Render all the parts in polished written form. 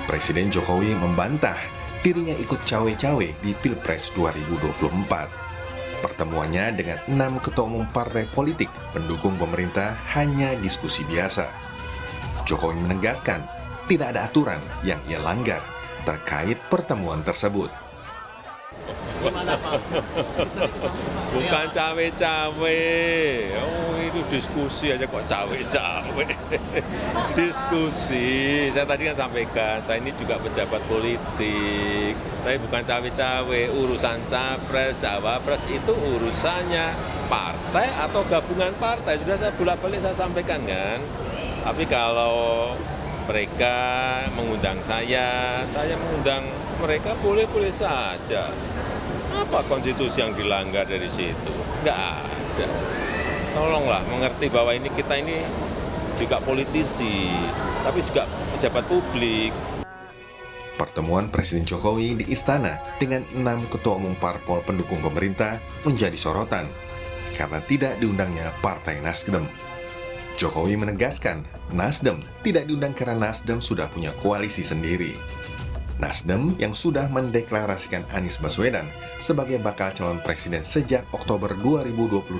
Presiden Jokowi membantah dirinya ikut cawe-cawe di Pilpres 2024. Pertemuannya dengan 6 ketua umum partai politik pendukung pemerintah hanya diskusi biasa. Jokowi menegaskan tidak ada aturan yang ia langgar terkait pertemuan tersebut. Bukan cawe-cawe, itu diskusi aja kok cawe-cawe. Diskusi, saya tadi kan sampaikan, saya ini juga pejabat politik, tapi bukan cawe-cawe. Urusan capres, cawapres itu urusannya partai atau gabungan partai. Sudah saya bolak-balik saya sampaikan kan. Tapi kalau mereka mengundang saya mengundang mereka boleh-boleh saja. Apa konstitusi yang dilanggar dari situ? Nggak ada. Tolonglah mengerti bahwa kita ini juga politisi, tapi juga pejabat publik. Pertemuan Presiden Jokowi di Istana dengan 6 ketua umum parpol pendukung pemerintah menjadi sorotan karena tidak diundangnya Partai Nasdem. Jokowi menegaskan Nasdem tidak diundang karena Nasdem sudah punya koalisi sendiri. Nasdem yang sudah mendeklarasikan Anies Baswedan sebagai bakal calon presiden sejak Oktober 2022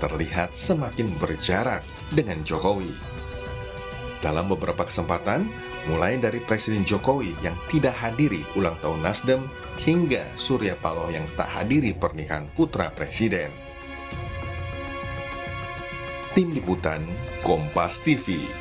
terlihat semakin berjarak dengan Jokowi. Dalam beberapa kesempatan, mulai dari Presiden Jokowi yang tidak hadiri ulang tahun Nasdem hingga Surya Paloh yang tak hadiri pernikahan putra presiden. Tim Liputan Kompas TV.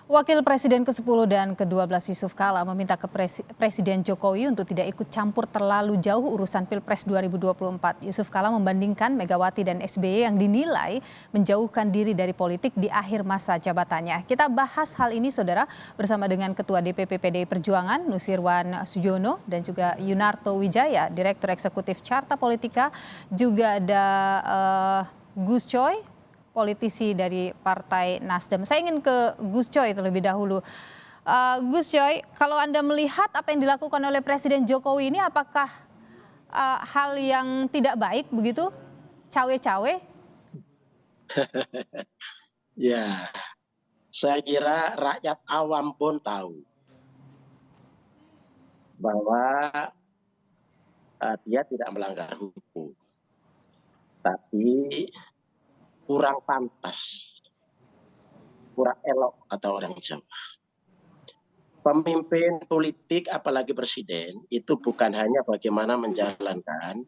Wakil Presiden ke-10 dan ke-12 Yusuf Kala meminta ke Presiden Jokowi untuk tidak ikut campur terlalu jauh urusan Pilpres 2024. Yusuf Kala membandingkan Megawati dan SBY yang dinilai menjauhkan diri dari politik di akhir masa jabatannya. Kita bahas hal ini, Saudara, bersama dengan Ketua DPP PDI Perjuangan, Nusirwan Sujono, dan juga Yunarto Wijaya, Direktur Eksekutif Carta Politika. Juga ada Gus Coy, politisi dari Partai Nasdem. Saya ingin ke Gus Coy terlebih dahulu. Gus Coy, kalau Anda melihat apa yang dilakukan oleh Presiden Jokowi ini, apakah hal yang tidak baik begitu? Cawe-cawe? Ya, saya kira rakyat awam pun tahu bahwa dia tidak melanggar hukum. Tapi kurang pantas, kurang elok kata orang Jawa. Pemimpin politik apalagi presiden itu bukan hanya bagaimana menjalankan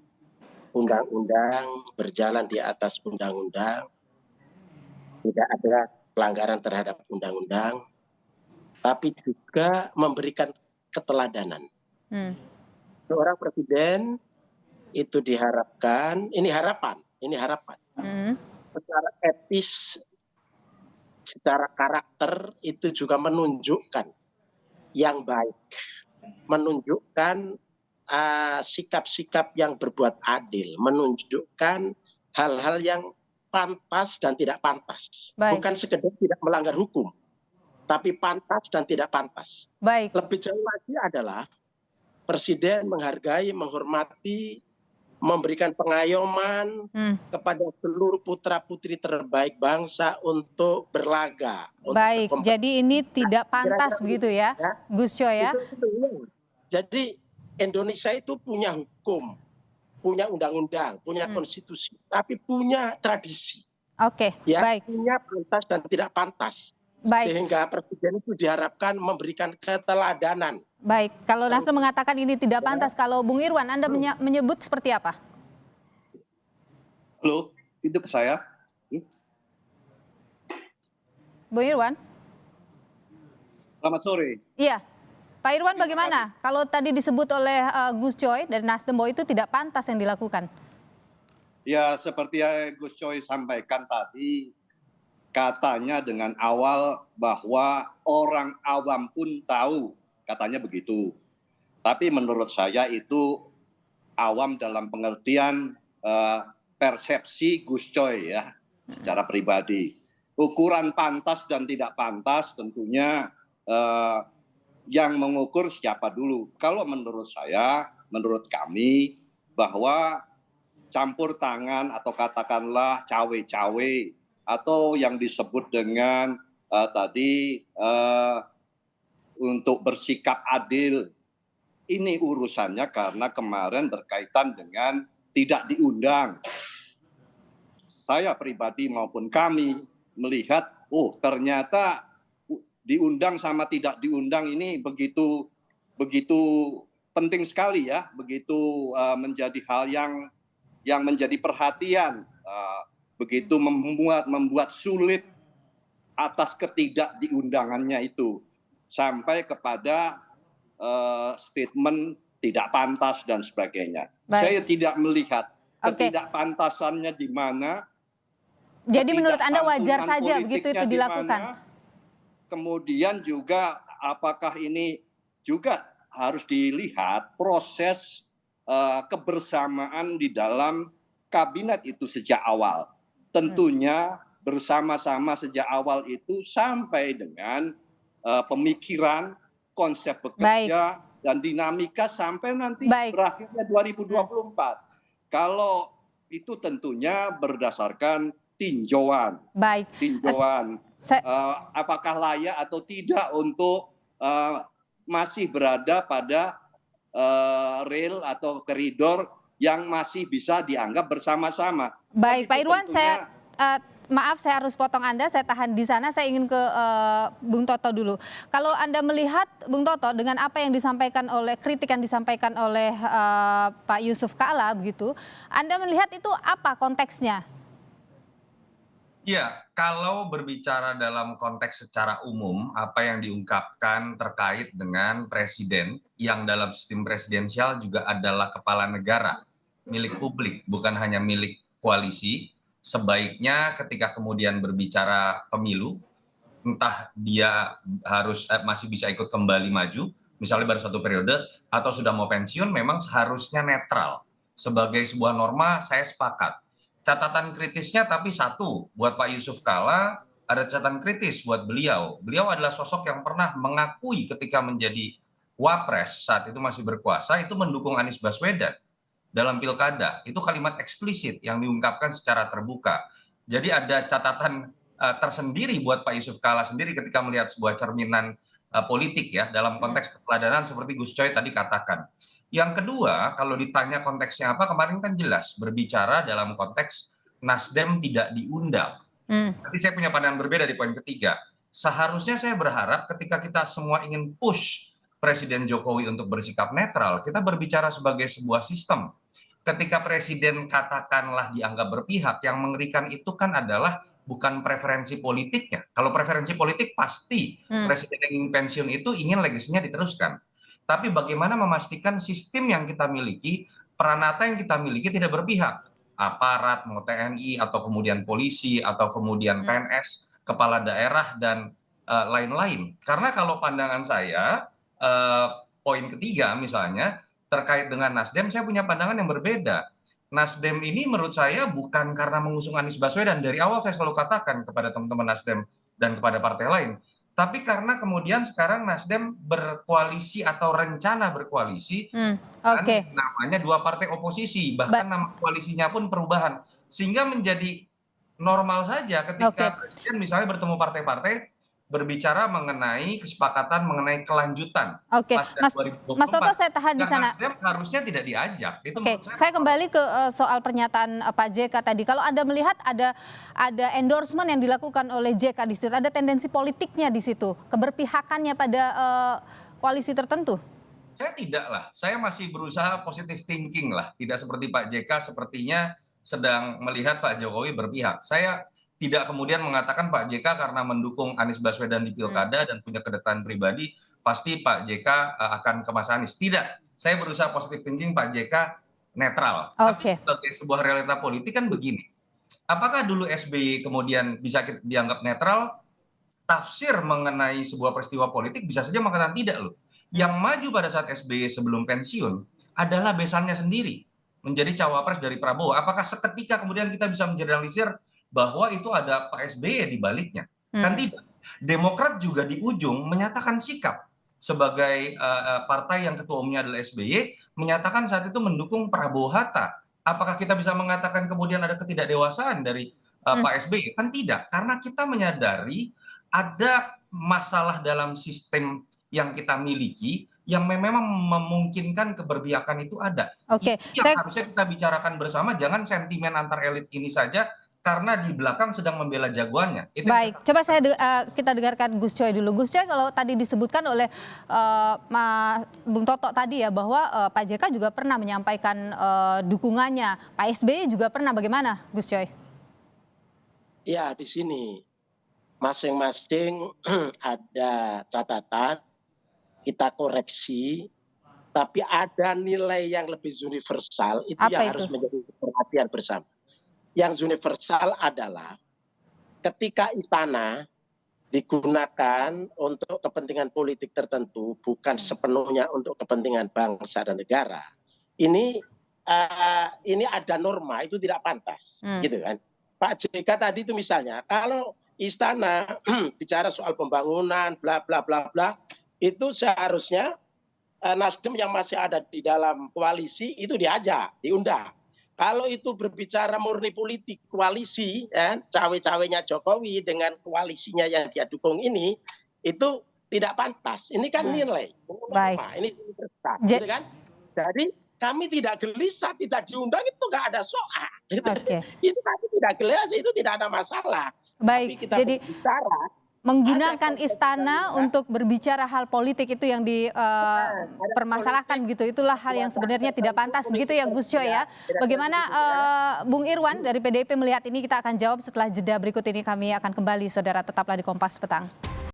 undang-undang, berjalan di atas undang-undang, tidak ada pelanggaran terhadap undang-undang, tapi juga memberikan keteladanan. Seorang presiden itu diharapkan, ini harapan, secara etis, secara karakter itu juga menunjukkan yang baik, menunjukkan sikap-sikap yang berbuat adil, menunjukkan hal-hal yang pantas dan tidak pantas. Baik. Bukan sekedar tidak melanggar hukum, tapi pantas dan tidak pantas. Baik. Lebih jauh lagi adalah Presiden menghargai, menghormati, memberikan pengayoman kepada seluruh putra-putri terbaik bangsa untuk berlaga. Baik, jadi ini tidak pantas begitu ya, Gus Coy ya? Jadi Indonesia itu punya hukum, punya undang-undang, punya konstitusi, tapi punya tradisi. Oke, ya, baik. Punya pantas dan tidak pantas. Baik. Sehingga Presiden itu diharapkan memberikan keteladanan. Baik, kalau Nasdem mengatakan ini tidak pantas, kalau Bung Irwan, Anda menyebut seperti apa? Halo, itu ke saya. Bung Irwan? Selamat sore. Iya, Pak Irwan bagaimana? Kalau tadi disebut oleh Gus Coy dari Nasdem bahwa itu tidak pantas yang dilakukan. Ya, seperti yang Gus Coy sampaikan tadi, katanya dengan awal bahwa orang awam pun tahu, katanya begitu. Tapi menurut saya itu awam dalam pengertian persepsi Gus Coy ya, secara pribadi. Ukuran pantas dan tidak pantas tentunya yang mengukur siapa dulu. Kalau menurut saya, menurut kami, bahwa campur tangan atau katakanlah cawe-cawe atau yang disebut dengan tadi untuk bersikap adil. Ini urusannya karena kemarin berkaitan dengan tidak diundang. Saya pribadi maupun kami melihat, oh ternyata diundang sama tidak diundang ini begitu penting sekali ya, begitu menjadi hal yang menjadi perhatian, begitu membuat sulit atas ketidakdiundangannya itu sampai kepada statement tidak pantas dan sebagainya. Baik. Saya tidak melihat Oke. ketidakpantasannya di mana. Jadi menurut Anda wajar saja ketidaksantunan begitu itu politiknya di dilakukan? mana. Kemudian juga apakah ini juga harus dilihat proses kebersamaan di dalam kabinet itu sejak awal. Tentunya bersama-sama sejak awal itu sampai dengan pemikiran, konsep bekerja, dan dinamika sampai nanti berakhirnya 2024. Kalau itu tentunya berdasarkan tinjauan. Tinjauan apakah layak atau tidak untuk masih berada pada rel atau koridor yang masih bisa dianggap bersama-sama. Baik, Pak Irwan, maaf saya harus potong Anda, saya tahan di sana, saya ingin ke Bung Toto dulu. Kalau Anda melihat, Bung Toto, dengan apa yang disampaikan kritik yang disampaikan oleh Pak Yusuf Kalla begitu, Anda melihat itu apa konteksnya? Ya, kalau berbicara dalam konteks secara umum, apa yang diungkapkan terkait dengan presiden yang dalam sistem presidensial juga adalah kepala negara, milik publik, bukan hanya milik koalisi. Sebaiknya ketika kemudian berbicara pemilu, entah dia harus masih bisa ikut kembali maju, misalnya baru 1 periode, atau sudah mau pensiun, memang seharusnya netral. Sebagai sebuah norma, saya sepakat. Catatan kritisnya tapi satu, buat Pak Yusuf Kalla, ada catatan kritis buat beliau. Beliau adalah sosok yang pernah mengakui ketika menjadi wapres, saat itu masih berkuasa, itu mendukung Anies Baswedan dalam pilkada. Itu kalimat eksplisit yang diungkapkan secara terbuka. Jadi ada catatan tersendiri buat Pak Yusuf Kalla sendiri ketika melihat sebuah cerminan politik ya, dalam konteks keteladanan seperti Gus Coy tadi katakan. Yang kedua, kalau ditanya konteksnya apa, kemarin kan jelas berbicara dalam konteks Nasdem tidak diundang. Tapi saya punya pandangan berbeda di poin ketiga. Seharusnya saya berharap ketika kita semua ingin push Presiden Jokowi untuk bersikap netral, kita berbicara sebagai sebuah sistem. Ketika Presiden katakanlah dianggap berpihak, yang mengerikan itu kan adalah bukan preferensi politiknya. Kalau preferensi politik pasti Presiden yang ingin pensiun itu ingin legasinya diteruskan. Tapi bagaimana memastikan sistem yang kita miliki, peranata yang kita miliki tidak berpihak. Aparat, mau TNI, atau kemudian polisi, atau kemudian PNS, kepala daerah, dan lain-lain. Karena kalau pandangan saya, poin ketiga misalnya, terkait dengan Nasdem, saya punya pandangan yang berbeda. Nasdem ini menurut saya bukan karena mengusung Anies Baswedan. Dari awal saya selalu katakan kepada teman-teman Nasdem dan kepada partai lain. Tapi karena kemudian sekarang Nasdem berkoalisi atau rencana berkoalisi, namanya 2 partai oposisi, bahkan nama koalisinya pun perubahan. Sehingga menjadi normal saja ketika Presiden misalnya bertemu partai-partai, berbicara mengenai kesepakatan mengenai kelanjutan. Mas Toto, saya tahan di sana. Nasdem harusnya tidak diajak. Itu saya kembali ke soal pernyataan Pak JK tadi. Kalau Anda melihat ada endorsement yang dilakukan oleh JK di situ, ada tendensi politiknya di situ, keberpihakannya pada koalisi tertentu. Saya tidak lah, saya masih berusaha positive thinking lah. Tidak seperti Pak JK sepertinya sedang melihat Pak Jokowi berpihak. Saya tidak kemudian mengatakan Pak JK karena mendukung Anies Baswedan di pilkada dan punya kedekatan pribadi, pasti Pak JK akan ke Mas Anies. Tidak, saya berusaha positive thinking Pak JK netral. Tapi sebagai sebuah realita politik kan begini. Apakah dulu SBY kemudian bisa dianggap netral? Tafsir mengenai sebuah peristiwa politik bisa saja mengatakan tidak loh. Yang maju pada saat SBY sebelum pensiun adalah besannya sendiri, menjadi cawapres dari Prabowo. Apakah seketika kemudian kita bisa mengeneralisir bahwa itu ada Pak SBY di baliknya? Kan tidak. Demokrat juga di ujung menyatakan sikap sebagai partai yang ketua umumnya adalah SBY, menyatakan saat itu mendukung Prabowo Hatta. Apakah kita bisa mengatakan kemudian ada ketidakdewasaan dari Pak SBY? Kan tidak, karena kita menyadari ada masalah dalam sistem yang kita miliki yang memang memungkinkan keberpihakan itu ada. Oke, Itu yang harusnya kita bicarakan bersama, jangan sentimen antar elit ini saja karena di belakang sedang membela jagoannya. Itu baik, coba kita dengarkan Gus Coy dulu. Gus Coy, kalau tadi disebutkan oleh Bung Toto tadi ya bahwa Pak JK juga pernah menyampaikan dukungannya, Pak SBY juga pernah, bagaimana Gus Coy? Ya, di sini masing-masing ada catatan, kita koreksi, tapi ada nilai yang lebih universal, itu Apa yang itu? harus menjadi perhatian bersama. Yang universal adalah ketika istana digunakan untuk kepentingan politik tertentu, bukan sepenuhnya untuk kepentingan bangsa dan negara. Ini ada norma, itu tidak pantas, gitu kan? Pak JK tadi itu misalnya, kalau istana bicara soal pembangunan, bla bla bla bla, itu seharusnya Nasdem yang masih ada di dalam koalisi itu diajak, diundang. Kalau itu berbicara murni politik koalisi, cawe-cawenya Jokowi dengan koalisinya yang dia dukung ini, itu tidak pantas. Ini kan nilai, Baik. ini gitu kan. Jadi kami tidak gelisah, tidak diundang itu nggak ada soal. Oke. Itu kami tidak gelisah, itu tidak ada masalah. Baik, Tapi kita jadi berbicara menggunakan istana untuk berbicara hal politik itu yang dipermasalahkan begitu. Itulah hal yang sebenarnya tidak pantas begitu ya Gus Coy ya. Bagaimana Bung Irwan dari PDIP melihat ini? Kita akan jawab setelah jeda berikut ini. Kami akan kembali, saudara, tetaplah di Kompas Petang.